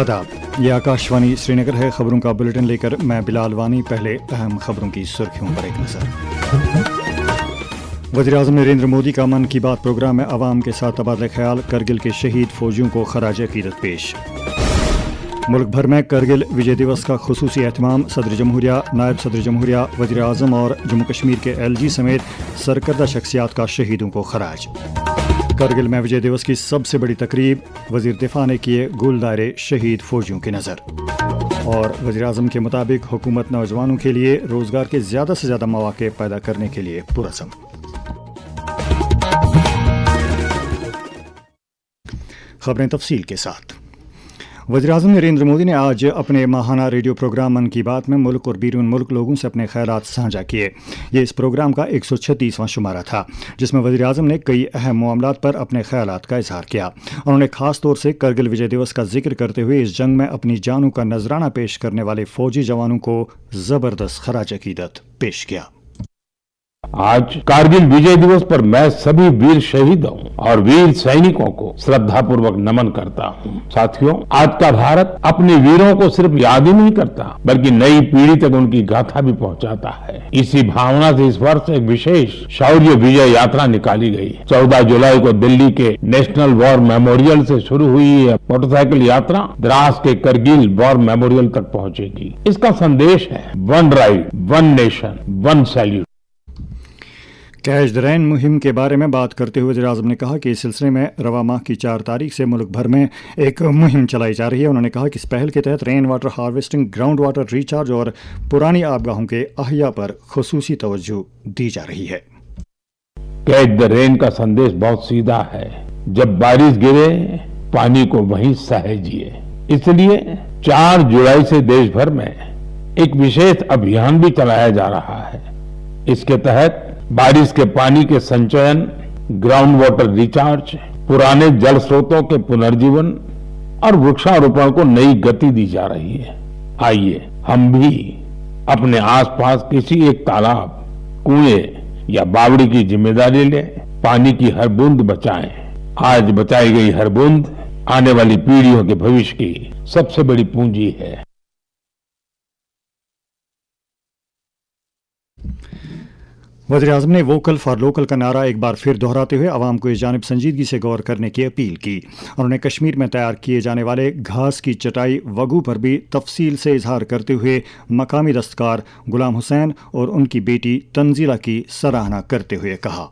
आदाब, ये आकाशवाणी श्रीनगर है। खबरों का बुलेटिन लेकर मैं बिलाल वानी। पहले अहम खबरों की सुर्खियों पर एक नजर। वज़ीर-ए-आज़म नरेंद्र मोदी का मन की बात प्रोग्राम में अवाम के साथ तबादला ख्याल, करगिल के शहीद फौजियों को खराज अकीदत पेश। मुल्क भर में करगिल विजय दिवस का खुसूसी एहतमाम, सदर जमहूरिया, नायब सदर जमहूरिया, वज़ीर-ए-आज़म और जम्मू कश्मीर के LG समेत सरकर्दा शख्सियात का शहीदों को खराज। करगिल में विजय दिवस की सबसे बड़ी तकरीब, वज़ीर दिफा ने किए गुलदारे शहीद फौजियों की नज़र। और वज़ीर-ए-आज़म के मुताबिक हुकूमत नौजवानों के लिए रोज़गार के ज़्यादा से ज़्यादा मौक़े पैदा करने के लिए पुरज़म। खबरें तफसील के साथ। वज़ीर-ए-आज़म नरेंद्र मोदी ने आज अपने माहाना रेडियो प्रोग्राम मन की बात में मुल्क और बैरून मुल्क लोगों से अपने ख्यालात साझा किए। ये इस प्रोग्राम का 136वां शुमारा था, जिसमें वज़ीर-ए-आज़म ने कई अहम मामलात पर अपने ख्यालात का इजहार किया। उन्होंने खास तौर से करगिल विजय दिवस का जिक्र करते हुए इस जंग में अपनी जानों का नजराना पेश करने वाले फौजी जवानों को ज़बरदस्त खराज अकीदत पेश किया। आज कारगिल विजय दिवस पर मैं सभी वीर शहीदों और वीर सैनिकों को श्रद्धापूर्वक नमन करता हूँ। साथियों, आज का भारत अपने वीरों को सिर्फ याद ही नहीं करता, बल्कि नई पीढ़ी तक उनकी गाथा भी पहुँचाता है। इसी भावना से इस वर्ष एक विशेष शौर्य विजय यात्रा निकाली गई। 14 जुलाई को दिल्ली के नेशनल वॉर मेमोरियल से शुरू हुई यह मोटरसाइकिल यात्रा द्रास के करगिल वॉर मेमोरियल तक पहुँचेगी। इसका संदेश है one ride, one nation, one salute. Catch the rain मुहिम के बारे में बात करते हुए वज़ीर-ए-आज़म ने कहा कि इस सिलसिले में रवा माह की 4 तारीख से मुल्क भर में एक मुहिम चलाई जा रही है। उन्होंने कहा कि इस पहल के तहत rain water harvesting, ground water recharge और पुरानी आबगाहों के अहिया पर खुसूसी तवज्जो दी जा रही है। कैच द रेन का संदेश बहुत सीधा है। जब बारिश गिरे, पानी को वहीं सहेजिए। इसलिए 4 जुलाई से देश भर में एक विशेष अभियान भी चलाया जा रहा है। इसके तहत बारिश के पानी के संचयन, ग्राउंड वाटर रिचार्ज, पुराने जल स्रोतों के पुनर्जीवन और वृक्षारोपण को नई गति दी जा रही है। आइए हम भी अपने आसपास किसी एक तालाब, कुएं या बावड़ी की जिम्मेदारी लें। पानी की हर बूंद बचाएं। आज बचाई गई हर बूंद आने वाली पीढ़ियों के भविष्य की सबसे बड़ी पूंजी है। वज़ीर-ए-आज़म ने वोकल फॉर लोकल का नारा एक बार फिर दोहराते हुए आवाम को इस जानिब संजीदगी से गौर करने की अपील की। उन्होंने कश्मीर में तैयार किए जाने वाले घास की चटाई वगू पर भी तफसील से इजहार करते हुए मकामी दस्तकार गुलाम हुसैन और उनकी बेटी तंजीला की सराहना करते हुए कहा,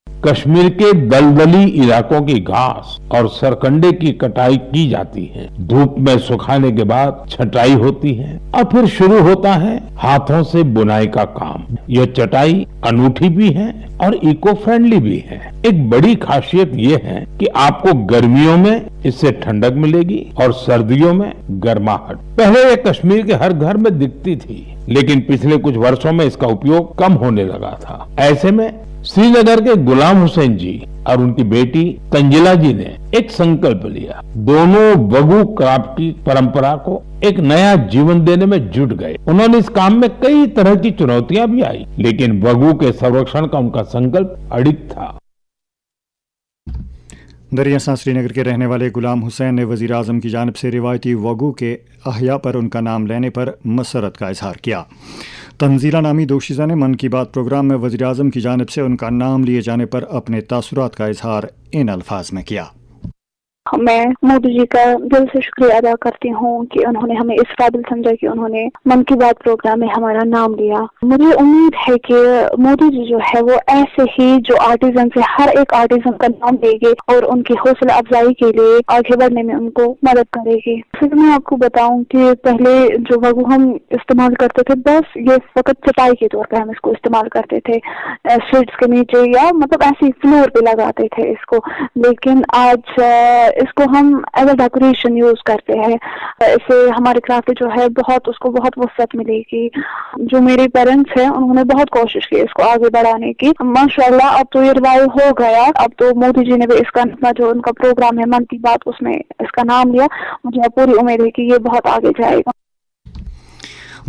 कश्मीर के दलदली इलाकों की घास और सरकंडे की कटाई की जाती है। धूप में सुखाने के बाद छटाई होती है और फिर शुरू होता है हाथों से बुनाई का काम। यह चटाई अनूठी भी है और इको फ्रेंडली भी है। एक बड़ी खासियत यह है कि आपको गर्मियों में इससे ठंडक मिलेगी और सर्दियों में गर्माहट। पहले ये कश्मीर के हर घर में दिखती थी, लेकिन पिछले कुछ वर्षों में इसका उपयोग कम होने लगा था। ऐसे में श्रीनगर के गुलाम हुसैन जी और उनकी बेटी तंजिला जी ने एक संकल्प लिया। दोनों वगू क्राफ्ट की परंपरा को एक नया जीवन देने में जुट गए। उन्होंने इस काम में कई तरह की चुनौतियां भी आई, लेकिन वगू के संरक्षण का उनका संकल्प अडिग था। दरियासा श्रीनगर के रहने वाले गुलाम हुसैन ने वज़ीर-ए-आज़म की जानिब से रिवायती वगू के अहिया पर उनका नाम लेने पर मसरत का इजहार किया। तंजीला नामी दोशीज़ा ने मन की बात प्रोग्राम में वज़ीर-ए-आज़म की जानिब से उनका नाम लिए जाने पर अपने तासुरात का इजहार इन अल्फाज में किया। मैं मोदी जी का दिल से शुक्रिया अदा करती हूँ कि उन्होंने हमें इस काबिल समझा कि उन्होंने मन की बात प्रोग्राम में हमारा नाम लिया। मुझे उम्मीद है कि मोदी जी जो है वो ऐसे ही जो आर्टिजन से हर एक आर्टिजन का नाम लेंगे और उनकी हौसला अफजाई के लिए आगे बढ़ने में उनको मदद करेगी। फिर मैं आपको बताऊं कि पहले जो वगू हम इस्तेमाल करते थे, बस ये फकत चटाई के तौर पर हम इसको इस्तेमाल करते थे, सीट्स के नीचे या मतलब ऐसे फ्लोर पे लगाते थे इसको। लेकिन आज इसको हम एज अ डेकोरेशन यूज करते हैं। इससे हमारे क्राफ्ट जो है उसको बहुत वसअत मिलेगी। जो मेरे पेरेंट्स हैं उन्होंने बहुत कोशिश की इसको आगे बढ़ाने की। माशाल्लाह अब तो ये रिवाइव हो गया। अब तो मोदी जी ने भी इसका अपना जो उनका प्रोग्राम है मन की बात, उसमें इसका नाम लिया। मुझे पूरी उम्मीद है कि ये बहुत आगे जाएगा।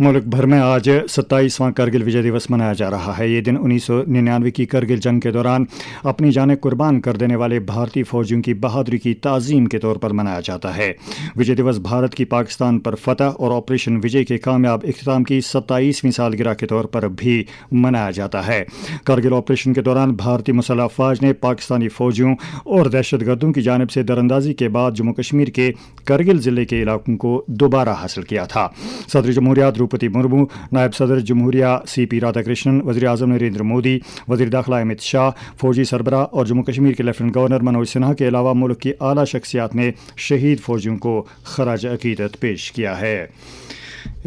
मुल्क भर में आज 27वां करगिल विजय दिवस मनाया जा रहा है। ये दिन 1999 की करगिल जंग के दौरान अपनी जानें कुर्बान कर देने वाले भारतीय फौजियों की बहादुरी की ताज़ीम के तौर पर मनाया जाता है। विजय दिवस भारत की पाकिस्तान पर फतह और ऑपरेशन विजय के कामयाब इख्तिताम की 27वीं सालगिरह के तौर पर भी मनाया जाता है। करगिल ऑपरेशन के दौरान भारतीय मुसल्लह अफवाज ने पाकिस्तानी फौजियों और दहशतगर्दों की जानिब से दरअंदाजी के बाद जम्मू कश्मीर के करगिल ज़िले के इलाकों को दोबारा हासिल किया था। सदर जमहूरिया द्रौपदी मुर्मू, नायब सदर जमहूरिया CP राधाकृष्णन, वज़ीर आज़म नरेंद्र मोदी, वज़ीर दाखिला अमित शाह, फौजी सरबराह और जम्मू कश्मीर के लेफ्टिनेंट गवर्नर मनोज सिन्हा के अलावा मुल्क की आला शख्सियात ने शहीद फौजियों को खराज अकीदत पेश किया है।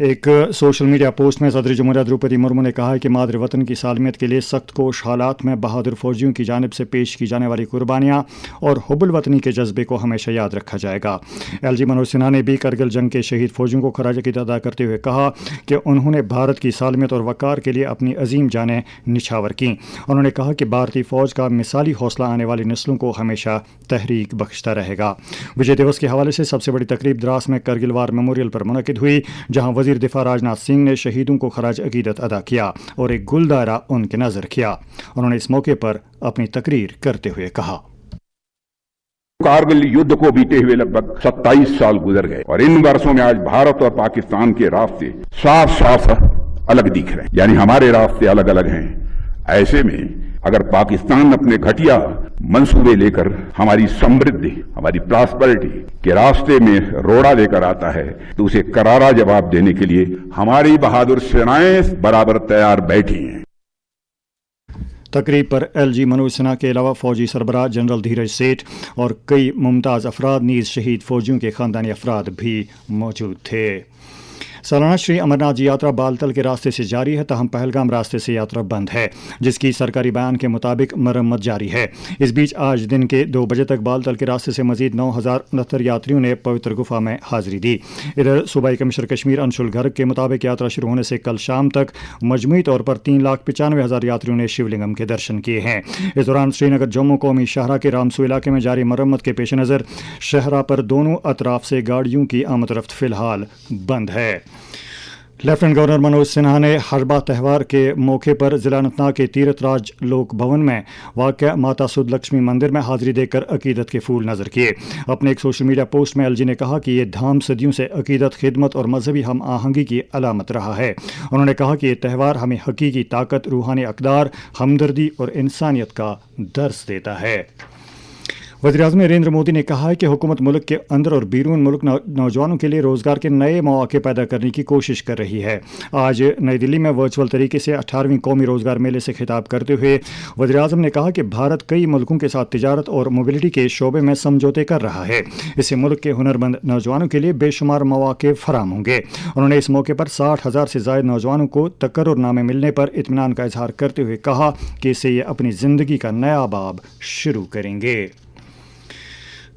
एक सोशल मीडिया पोस्ट में सदर जमहूरिया द्रौपदी मुर्मू ने कहा है कि मादर वतन की सालमियत के लिए सख्त कोश हालात में बहादुर फौजियों की जानिब से पेश की जाने वाली कुर्बानियाँ और हुब्बुल वतनी के जज्बे को हमेशा याद रखा जाएगा। LG मनोज सिन्हा ने भी करगिल जंग के शहीद फौजियों को खराज अकीदत अदा करते हुए कहा कि उन्होंने भारत की सालमियत और वक़ार के लिए अपनी अजीम जानें निछावर की। उन्होंने कहा कि भारतीय फ़ौज का मिसाली हौसला आने वाली नस्लों को हमेशा तहरीक बख्शता रहेगा। विजय दिवस के हवाले से सबसे बड़ी तकरीब द्रास में करगिल वार मेमोरियल पर मुनक़िद हुई, जहाँ वज़ीर दिफा राजनाथ सिंह ने शहीदों को खराज अकीदत अदा किया और एक गुल दायरा उनके नजर किया। उन्होंने इस मौके पर अपनी तकरीर करते हुए कहा, कारगिल युद्ध को बीते हुए लगभग 27 साल गुजर गए और इन वर्षों में आज भारत और पाकिस्तान के रास्ते साफ साफ अलग दिख रहे हैं, यानी हमारे रास्ते अलग अलग हैं। ऐसे में अगर पाकिस्तान अपने घटिया मंसूबे लेकर हमारी समृद्धि, हमारी प्रॉस्पेरिटी के रास्ते में रोड़ा लेकर आता है तो उसे करारा जवाब देने के लिए हमारी बहादुर सेनाएं बराबर तैयार बैठी हैं। तकरीब पर LG मनोज सिन्हा के अलावा फौजी सरबराह जनरल धीरज सेठ और कई मुमताज़ अफराद नीज़ शहीद फौजियों के ख़ानदानी अफराद भी मौजूद थे। सालाना श्री अमरनाथ जी यात्रा बालतल के रास्ते से जारी है, तहम पहलगाम रास्ते से यात्रा बंद है, जिसकी सरकारी बयान के मुताबिक मरम्मत जारी है। इस बीच आज दिन के 2 बजे तक बालतल के रास्ते से मजीद 9,069 यात्रियों ने पवित्र गुफा में हाजिरी दी। इधर सूबाई कमिश्नर कश्मीर अंशुल गर्ग के मुताबिक यात्रा शुरू होने से कल शाम तक मजमूई तौर पर 3,95,000 यात्रियों ने शिवलिंगम के दर्शन किए हैं। इस दौरान श्रीनगर जम्मू कौमी शाहरा के रामसू इलाके में जारी मरम्मत के पेश नज़र शहरा पर दोनों अतराफ से गाड़ियों की आमद रफ्त फिलहाल बंद है। लेफ्टिनेंट गवर्नर मनोज सिन्हा ने हरबा त्यौहार के मौके पर जिला अनंतनाग के तीरथ राज लोक भवन में वाक़या माता सुध लक्ष्मी मंदिर में हाजिरी देकर अकीदत के फूल नजर किए। अपने एक सोशल मीडिया पोस्ट में LG ने कहा कि ये धाम सदियों से अकीदत, खिदमत और मजहबी हम आहंगी की अलामत रहा है। उन्होंने कहा कि ये त्यौहार हमें हकीकी ताकत, रूहानी अक़दार, हमदर्दी और इंसानियत का दर्स देता है। वज़ीर-ए-आज़म नरेंद्र मोदी ने कहा है कि हुकूमत मुल्क के अंदर और बैरून मुल्क नौजवानों के लिए रोज़गार के नए मौके पैदा करने की कोशिश कर रही है। आज नई दिल्ली में वर्चुअल तरीके से 18वीं कौमी रोज़गार मेले से खिताब करते हुए वज़ीर-ए-आज़म ने कहा कि भारत कई मुल्कों के साथ तिजारत और मोबिलिटी के शोबे में समझौते कर रहा है। इससे मुल्क के हुनरमंद नौजवानों के लिए बेशुमार मौके फराम होंगे। उन्होंने इस मौके पर 60,000 से ज़ायद नौजवानों को तकर्रुरनामे मिलने पर इत्मीनान का इजहार करते हुए कहा कि इससे ये अपनी ज़िंदगी का नया बाब शुरू करेंगे।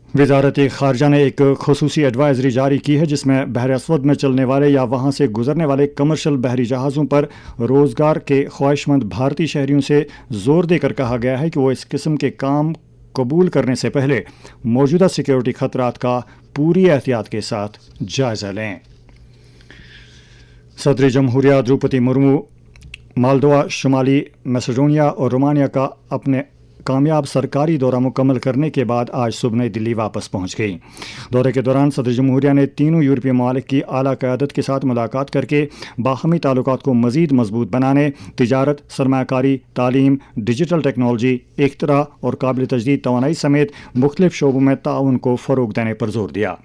वज़ारत ख़ारजा ने एक खुसूसी एडवाइजरी जारी की है, जिसमें बहर अस्वद में चलने वाले या वहाँ से गुजरने वाले कमर्शियल बहरी जहाज़ों पर रोज़गार के ख्वाहिशमंद भारतीय शहरियों से ज़ोर देकर कहा गया है कि वो इस किस्म के काम कबूल करने से पहले मौजूदा सिक्योरिटी ख़तरात का पूरी एहतियात के साथ जायज़ा लें। सदर जमहूरिया द्रौपदी मुर्मू मालदोवा, शुमाली मैसेडोनिया और रोमानिया का अपने कामयाब सरकारी दौरा मुकम्मल करने के बाद आज सुबह नई दिल्ली वापस पहुंच गई। दौरे के दौरान सदर जमहूरिया ने तीनों यूरोपीय ममालिक की आला क़यादत के साथ मुलाकात करके बाहमी ताल्लुकात को मज़ीद मजबूत बनाने, तिजारत, सरमायाकारी, तालीम, डिजिटल टेक्नोलॉजी, इख्तरा और काबिल तजदीद तवानाई समेत मुख्तलिफ शोबों में ताउन को फ़रोग़ देने पर जोर दिया।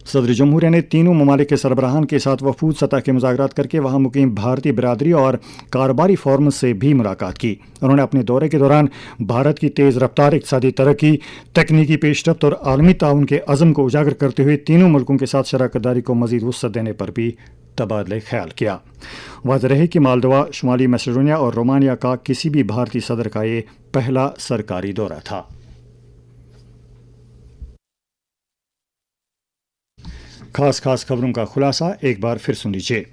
सदर जमहूरिया ने तीनों ममालिक के सरबराहान के साथ वफूद सतह के मुज़ाकरात करके वहाँ मुकीम भारतीय बिरादरी और कारोबारी फोरम से भी मुलाकात की। उन्होंने अपने दौरे के दौरान भारत की तेज़ रफ्तार इक़्तिसादी तरक्की, तकनीकी पेशरफ्त और आलमी ताउन के अज़म को उजागर करते हुए तीनों मुल्कों के साथ शराकत दारी को मज़ीद वुसअत देने पर भी तबादले ख्याल किया। वाज़ेह है कि मालदोवा, शुमाली मैसेडोनिया और रोमानिया का किसी भी भारतीय सदर का ये पहला सरकारी दौरा था। खास खबरों का खुलासा एक बार फिर सुन लीजिए।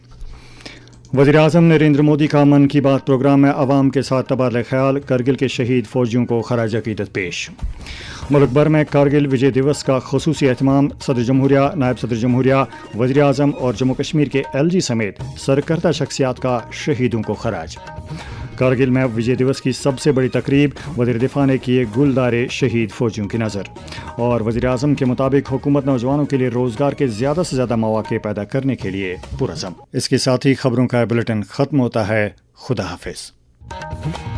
वज़ीर-ए-आज़म नरेंद्र मोदी का मन की बात प्रोग्राम में अवाम के साथ तबादला ख्याल, करगिल के शहीद फौजियों को खराज अकीदत पेश। मुल्क भर में कारगिल विजय दिवस का खुसूसी एहतमाम, सदर जमहूरिया, नायब सदर जमहूरिया, वज़ीर-ए-आज़म और जम्मू कश्मीर के LG समेत सरकर्ता शख्सियात का शहीदों को खराज। कारगिल में विजय दिवस की सबसे बड़ी तकरीब, वज़ीर दिफा ने किए गुलदारे शहीद फौजियों की नज़र। और वज़ीर-ए-आज़म के मुताबिक हुकूमत नौजवानों के लिए रोज़गार के ज़्यादा से ज़्यादा मौक़े पैदा करने के लिए पुरअज़्म। इसके साथ ही खबरों का बुलेटिन ख़त्म होता है। खुदा हाफिज़।